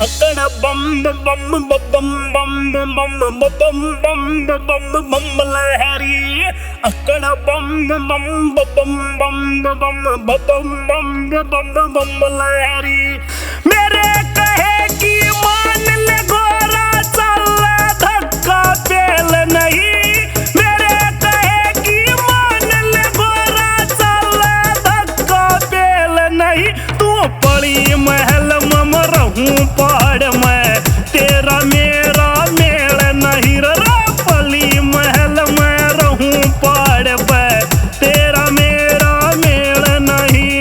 अकड़ बम बम बम बम बम बम बम बम बम लहरी अकड़ बम बम बम बम बम बम बम बम लहरी मेरे कहे कि मान ले गोरा चल धक्का पेल नहीं मेरे कहे कि मान ले गोरा चल धक्का पेल नहीं तू पड़ी महल मम रहूं पहाड़ में तेरा मेरा मेल नहीं रा पली महल में रहूं पहाड़ पे तेरा मेरा मेल नहीं।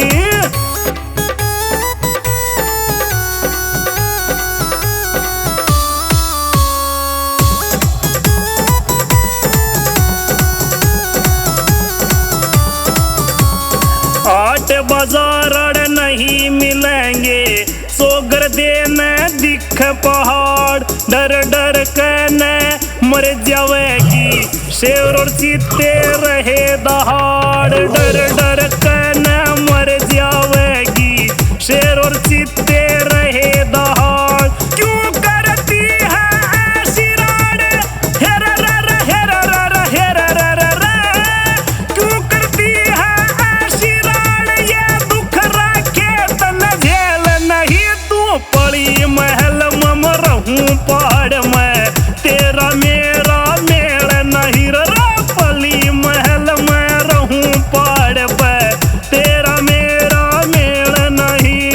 आठ बाजार नहीं मिलेंगे सोगर देने दिख पहाड़ डर डर कहने मर जावेगी शेर और चीते रहे दहाड़ डर डर कहने मर जावेगी शेर और चीते रहे दहाड़ क्यों करती है ऐसी राड हेरा रा हेरा रा हेरा रा क्यों करती है ऐसी राड ये दुख रखे तन झेल नहीं तू पड़ी महल मम रहूं पहाड़ में तेरा मेरा मेल नहीं रा पली महल में रहूं पहाड़ पे तेरा मेरा मेल नहीं।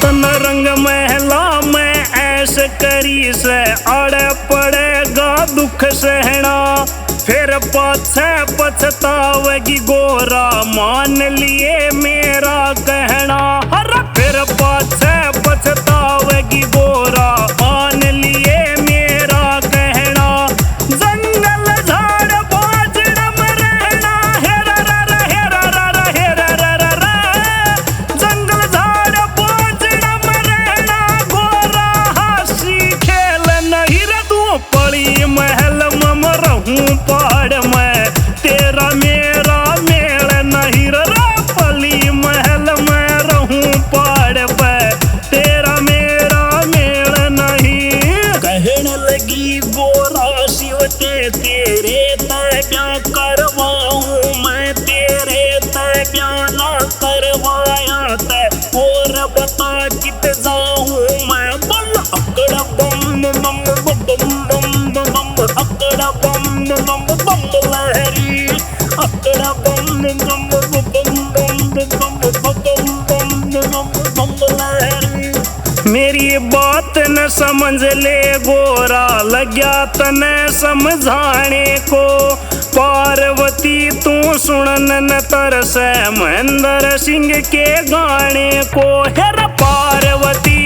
तन रंग महला में ऐसे करी से अड़े पड़ेगा दुख सहना फिर पाछे पछतावेगी गोरा मान लिए मेरा कहना हर फिर पाछे पछतावेगी गोरा मान लिए मेरा कहना जंगल झाड़ बाजड़ में रहना हेरा रा हेरा रा हेरा रा जंगल झाड़ बाजड़ में रहना गोरा हंसी खेल नहीं रे तू पड़ी महल मम रहूं पहाड़ में तेरा मेरा मेल नहीं रा पली महल में रहूं पहाड़ पे तेरा मेरा मेल नहीं। कहने लगी गोरा शिव तेरे तय क्या करवाऊं मैं तेरे तय क्या ना करवाया तय और बता कित जाऊं मैं बम अकड़ बम बम बम बम बम अकड़ बम बम बम लहरी अकड़ बम बम बम बम बम बम लहरी मेरी बात न समझ ले गोरा लग्या तने समझाने को पार्वती तू सुनन न तरसे महेंद्र सिंह के गाने को हेर पार्वती